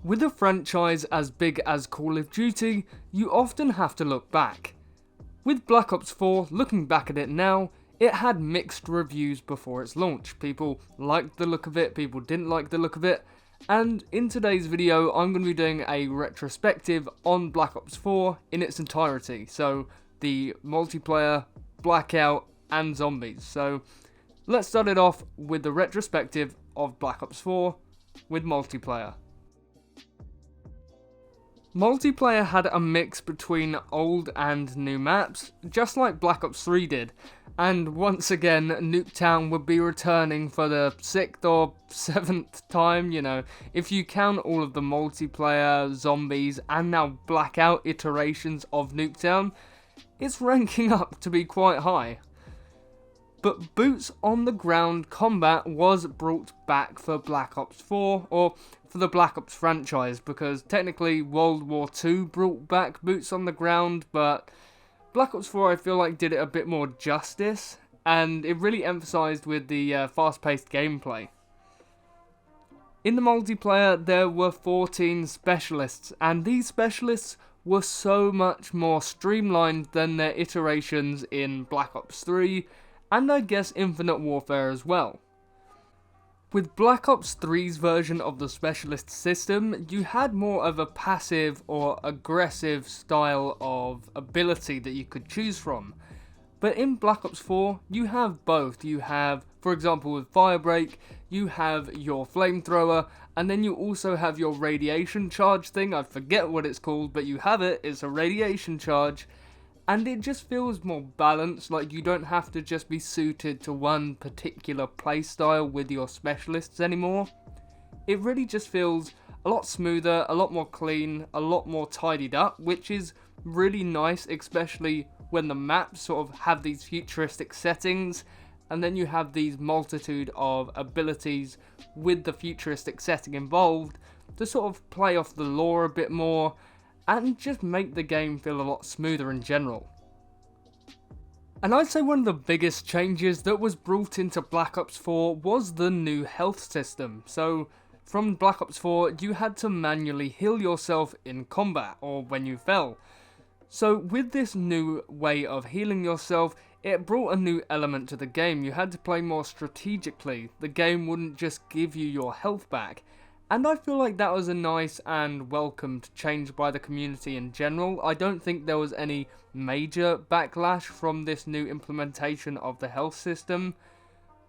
With a franchise as big as Call of Duty, you often have to look back. With Black Ops 4, looking back at it now, it had mixed reviews before its launch. People liked the look of it, people didn't like the look of it, and in today's video I'm going to be doing a retrospective on Black Ops 4 in its entirety. So the multiplayer, Blackout, and zombies. So let's start it off with the retrospective of Black Ops 4 with multiplayer. Multiplayer had a mix between old and new maps, just like Black Ops 3 did, and once again Nuketown would be returning for the 6th or 7th time, if you count all of the multiplayer, zombies, and now Blackout iterations of Nuketown, it's ranking up to be quite high. But boots on the ground combat was brought back for Black Ops 4, or for the Black Ops franchise, because technically World War II brought back boots on the ground, but Black Ops 4 I feel like did it a bit more justice, and it really emphasised with the fast-paced gameplay. In the multiplayer there were 14 specialists, and these specialists were so much more streamlined than their iterations in Black Ops 3, and I guess Infinite Warfare as well. With Black Ops 3's version of the specialist system, you had more of a passive or aggressive style of ability that you could choose from. But in Black Ops 4, you have both. You have, for example with Firebreak, you have your flamethrower, and then you also have your radiation charge thing. I forget what it's called, but you have it, it's a radiation charge. And it just feels more balanced, like you don't have to just be suited to one particular playstyle with your specialists anymore. It really just feels a lot smoother, a lot more clean, a lot more tidied up, which is really nice, especially when the maps sort of have these futuristic settings, and then you have these multitude of abilities with the futuristic setting involved to sort of play off the lore a bit more, and just make the game feel a lot smoother in general. And I'd say one of the biggest changes that was brought into Black Ops 4 was the new health system. So from Black Ops 4 you had to manually heal yourself in combat or when you fell. So with this new way of healing yourself, it brought a new element to the game. You had to play more strategically. The game wouldn't just give you your health back. And I feel like that was a nice and welcomed change by the community in general. I don't think there was any major backlash from this new implementation of the health system.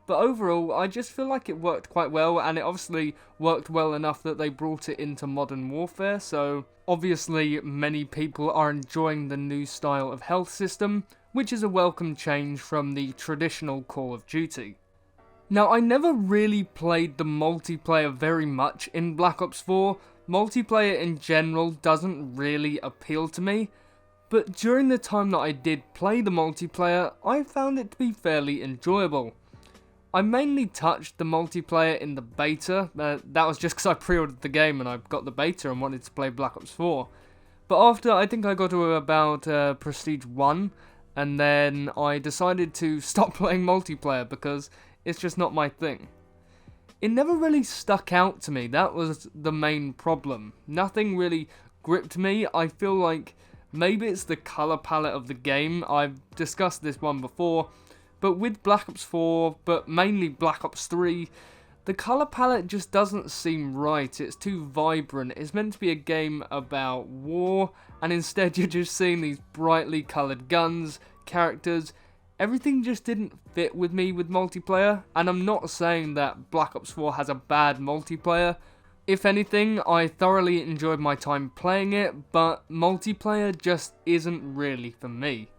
But overall, I just feel like it worked quite well, and it obviously worked well enough that they brought it into Modern Warfare. So obviously many people are enjoying the new style of health system, which is a welcome change from the traditional Call of Duty. Now, I never really played the multiplayer very much in Black Ops 4. Multiplayer in general doesn't really appeal to me, but during the time that I did play the multiplayer, I found it to be fairly enjoyable. I mainly touched the multiplayer in the beta. That was just because I pre-ordered the game and I got the beta and wanted to play Black Ops 4. But after, I think I got to about Prestige 1, and then I decided to stop playing multiplayer because it's just not my thing. It never really stuck out to me, that was the main problem. Nothing really gripped me. I feel like maybe it's the colour palette of the game. I've discussed this one before, but with Black Ops 4, but mainly Black Ops 3, the colour palette just doesn't seem right. It's too vibrant. It's meant to be a game about war, and instead you're just seeing these brightly coloured guns, characters. Everything just didn't fit with me with multiplayer, and I'm not saying that Black Ops 4 has a bad multiplayer. If anything, I thoroughly enjoyed my time playing it, but multiplayer just isn't really for me.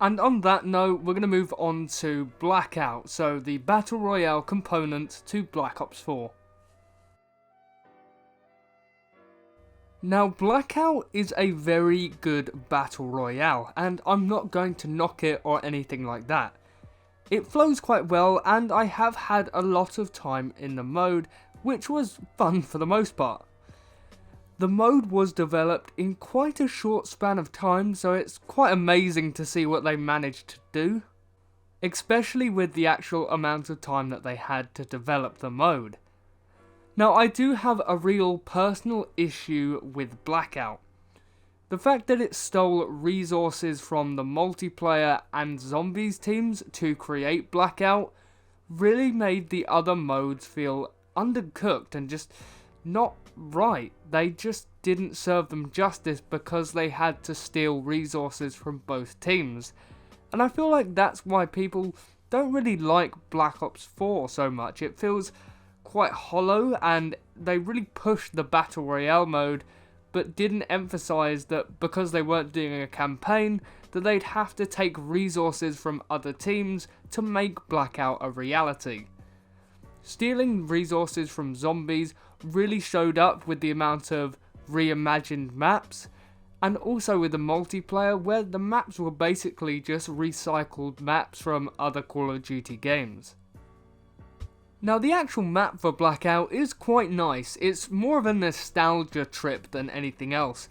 And on that note, we're going to move on to Blackout, so the Battle Royale component to Black Ops 4. Now, Blackout is a very good battle royale, and I'm not going to knock it or anything like that. It flows quite well, and I have had a lot of time in the mode, which was fun for the most part. The mode was developed in quite a short span of time, so it's quite amazing to see what they managed to do, especially with the actual amount of time that they had to develop the mode. Now, I do have a real personal issue with Blackout. The fact that it stole resources from the multiplayer and zombies teams to create Blackout really made the other modes feel undercooked and just not right. They just didn't serve them justice because they had to steal resources from both teams. And I feel like that's why people don't really like Black Ops 4 so much. It feels quite hollow, and they really pushed the Battle Royale mode, but didn't emphasize that because they weren't doing a campaign, that they'd have to take resources from other teams to make Blackout a reality. Stealing resources from zombies really showed up with the amount of reimagined maps, and also with the multiplayer where the maps were basically just recycled maps from other Call of Duty games. Now, the actual map for Blackout is quite nice. It's more of a nostalgia trip than anything else.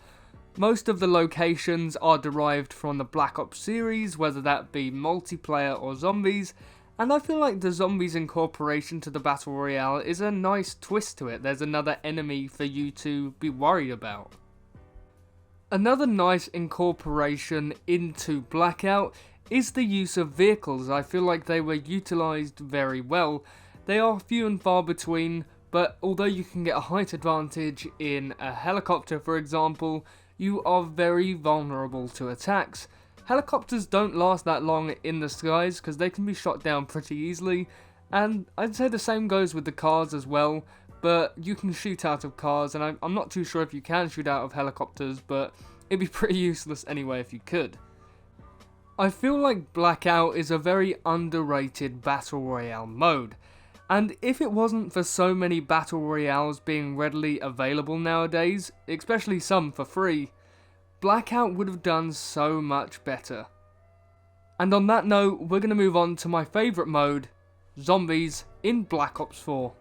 Most of the locations are derived from the Black Ops series, whether that be multiplayer or zombies, and I feel like the zombies incorporation to the Battle Royale is a nice twist to it. There's another enemy for you to be worried about. Another nice incorporation into Blackout is the use of vehicles. I feel like they were utilised very well. They are few and far between, but although you can get a height advantage in a helicopter, for example, you are very vulnerable to attacks. Helicopters don't last that long in the skies because they can be shot down pretty easily, and I'd say the same goes with the cars as well, but you can shoot out of cars, and I'm not too sure if you can shoot out of helicopters, but it'd be pretty useless anyway if you could. I feel like Blackout is a very underrated Battle Royale mode. And if it wasn't for so many Battle Royales being readily available nowadays, especially some for free, Blackout would have done so much better. And on that note, we're going to move on to my favourite mode, Zombies in Black Ops 4.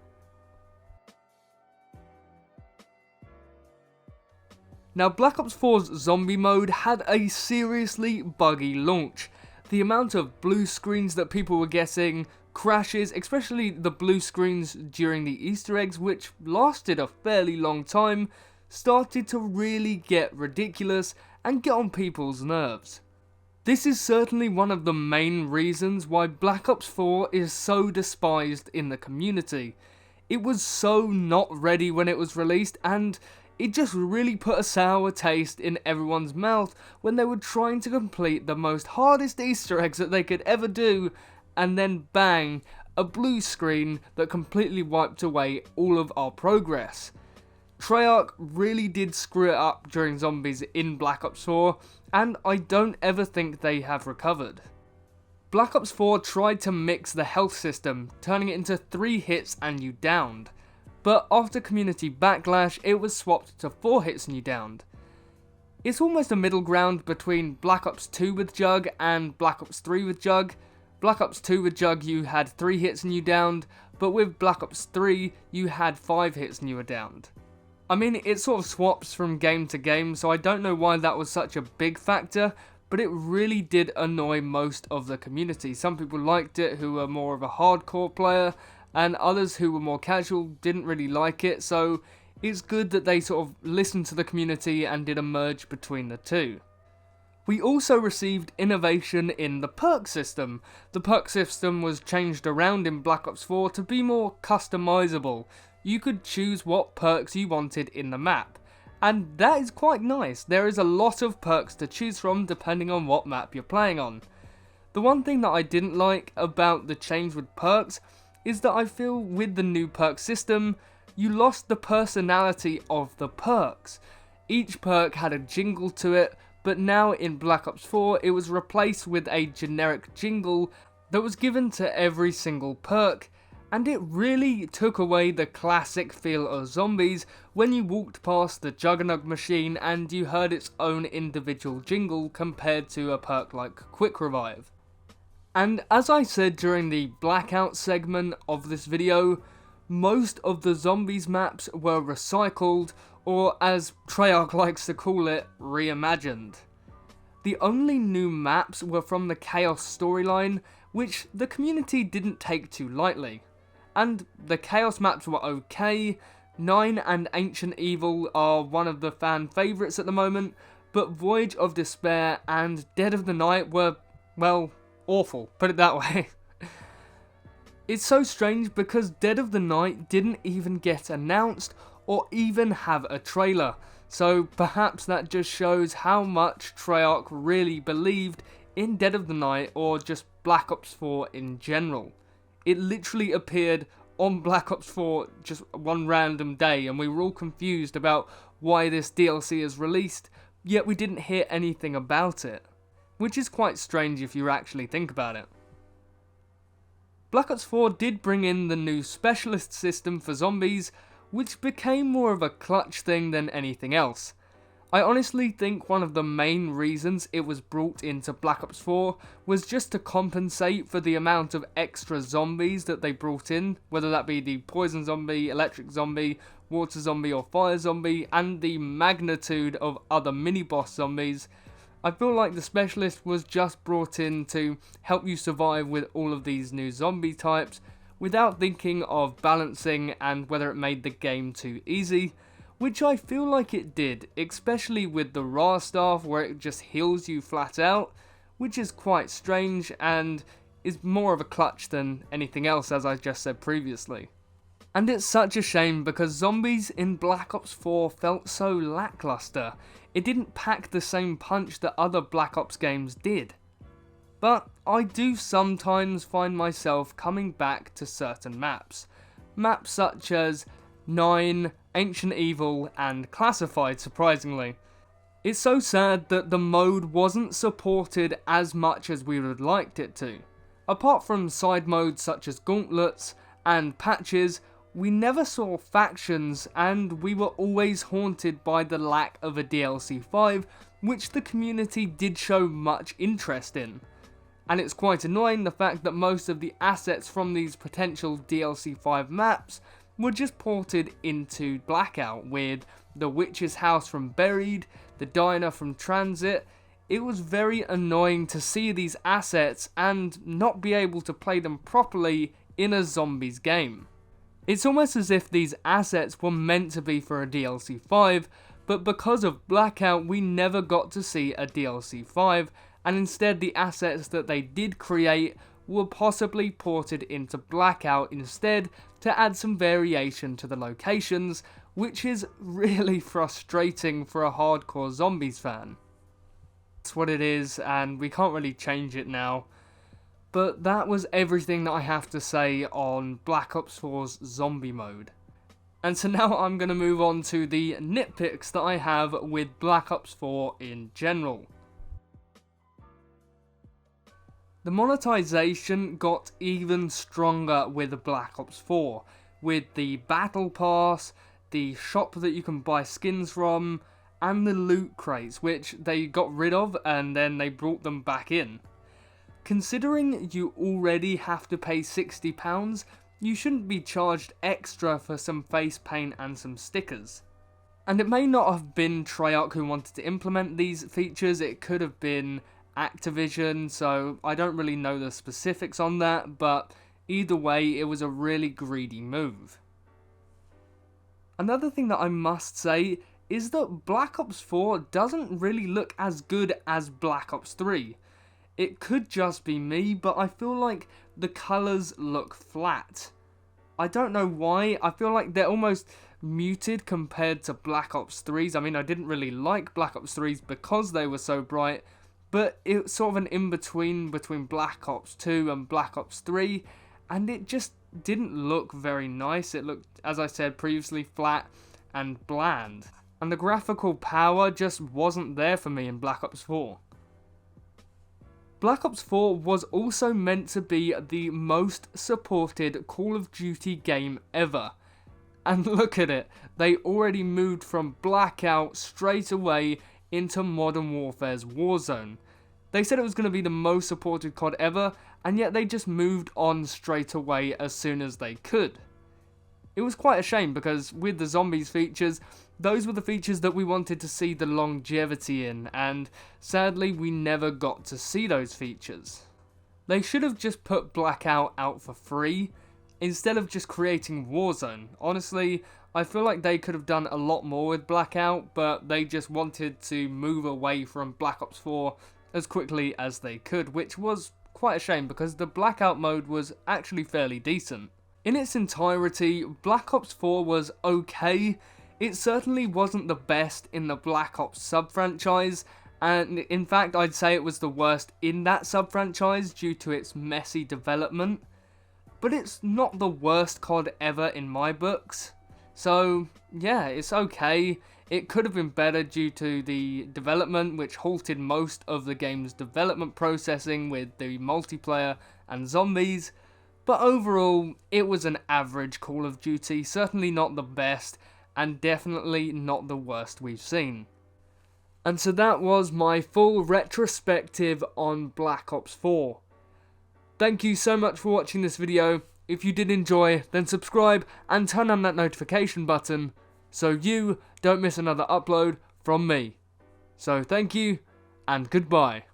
Now, Black Ops 4's zombie mode had a seriously buggy launch. The amount of blue screens that people were getting, crashes, especially the blue screens during the Easter eggs, which lasted a fairly long time, started to really get ridiculous and get on people's nerves. This is certainly one of the main reasons why Black Ops 4 is so despised in the community. It was so not ready when it was released, and it just really put a sour taste in everyone's mouth when they were trying to complete the most hardest Easter eggs that they could ever do, and then bang, a blue screen that completely wiped away all of our progress. Treyarch really did screw it up during Zombies in Black Ops 4, and I don't ever think they have recovered. Black Ops 4 tried to mix the health system, turning it into 3 hits and you downed, but after community backlash it was swapped to 4 hits and you downed. It's almost a middle ground between Black Ops 2 with Jug and Black Ops 3 with Jug. Black Ops 2 with Jug you had 3 hits and you downed, but with Black Ops 3 you had 5 hits and you were downed. I mean, it sort of swaps from game to game, so I don't know why that was such a big factor, but it really did annoy most of the community. Some people liked it who were more of a hardcore player, and others who were more casual didn't really like it, so it's good that they sort of listened to the community and did a merge between the two. We also received innovation in the perk system. The perk system was changed around in Black Ops 4 to be more customizable. You could choose what perks you wanted in the map, and that is quite nice. There is a lot of perks to choose from depending on what map you're playing on. The one thing that I didn't like about the change with perks is that I feel with the new perk system, you lost the personality of the perks. Each perk had a jingle to it, but now in Black Ops 4 it was replaced with a generic jingle that was given to every single perk, and it really took away the classic feel of Zombies when you walked past the Juggernaut machine and you heard its own individual jingle compared to a perk like Quick Revive. And as I said during the Blackout segment of this video, most of the Zombies maps were recycled, or as Treyarch likes to call it, reimagined. The only new maps were from the Chaos storyline, which the community didn't take too lightly. and the Chaos maps were okay. 9 and Ancient Evil are one of the fan favourites at the moment, but Voyage of Despair and Dead of the Night were, well, awful, put it that way. It's so strange because Dead of the Night didn't even get announced or even have a trailer, so perhaps that just shows how much Treyarch really believed in Dead of the Night or just Black Ops 4 in general. It literally appeared on Black Ops 4 just one random day, and we were all confused about why this DLC is released, yet we didn't hear anything about it. Which is quite strange if you actually think about it. Black Ops 4 did bring in the new specialist system for zombies, which became more of a clutch thing than anything else. I honestly think one of the main reasons it was brought into Black Ops 4 was just to compensate for the amount of extra zombies that they brought in, whether that be the poison zombie, electric zombie, water zombie or fire zombie, and the magnitude of other mini-boss zombies. I feel like the specialist was just brought in to help you survive with all of these new zombie types, without thinking of balancing and whether it made the game too easy, which I feel like it did, especially with the raw staff where it just heals you flat out, which is quite strange and is more of a clutch than anything else, as I just said previously. And it's such a shame because zombies in Black Ops 4 felt so lackluster. It didn't pack the same punch that other Black Ops games did. But I do sometimes find myself coming back to certain maps. Maps such as 9, Ancient Evil, and Classified, surprisingly. It's so sad that the mode wasn't supported as much as we would have liked it to. Apart from side modes such as Gauntlets and Patches, we never saw factions, and we were always haunted by the lack of a DLC 5, which the community did show much interest in. And it's quite annoying the fact that most of the assets from these potential DLC 5 maps were just ported into Blackout, with the Witch's House from Buried, the Diner from Transit. It was very annoying to see these assets and not be able to play them properly in a zombies game. It's almost as if these assets were meant to be for a DLC 5, but because of Blackout we never got to see a DLC 5, and instead the assets that they did create were possibly ported into Blackout instead to add some variation to the locations, which is really frustrating for a hardcore zombies fan. That's what it is, and we can't really change it now. But that was everything that I have to say on Black Ops 4's zombie mode. And so now I'm going to move on to the nitpicks that I have with Black Ops 4 in general. The monetization got even stronger with Black Ops 4, with the Battle Pass, the shop that you can buy skins from, and the loot crates, which they got rid of and then they brought them back in. Considering you already have to pay £60, you shouldn't be charged extra for some face paint and some stickers. And it may not have been Treyarch who wanted to implement these features, it could have been Activision, so I don't really know the specifics on that, but either way, it was a really greedy move. Another thing that I must say is that Black Ops 4 doesn't really look as good as Black Ops 3. It could just be me, but I feel like the colours look flat. I don't know why, I feel like they're almost muted compared to Black Ops 3's. I mean, I didn't really like Black Ops 3's because they were so bright, but it's sort of an in-between between Black Ops 2 and Black Ops 3, and it just didn't look very nice. It looked, as I said previously, flat and bland. And the graphical power just wasn't there for me in Black Ops 4. Black Ops 4 was also meant to be the most supported Call of Duty game ever. And look at it, they already moved from Blackout straight away into Modern Warfare's Warzone. They said it was going to be the most supported COD ever, and yet they just moved on straight away as soon as they could. It was quite a shame because with the zombies features, those were the features that we wanted to see the longevity in, and sadly we never got to see those features. They should have just put Blackout out for free, instead of just creating Warzone. Honestly, I feel like they could have done a lot more with Blackout, but they just wanted to move away from Black Ops 4 as quickly as they could, which was quite a shame because the Blackout mode was actually fairly decent. In its entirety, Black Ops 4 was okay. It certainly wasn't the best in the Black Ops sub-franchise, and in fact I'd say it was the worst in that sub-franchise due to its messy development. But it's not the worst COD ever in my books. So yeah, it's okay. It could have been better due to the development, which halted most of the game's development processing with the multiplayer and zombies. But overall, it was an average Call of Duty, certainly not the best, and definitely not the worst we've seen. And so that was my full retrospective on Black Ops 4. Thank you so much for watching this video. If you did enjoy, then subscribe and turn on that notification button so you don't miss another upload from me. So thank you and goodbye.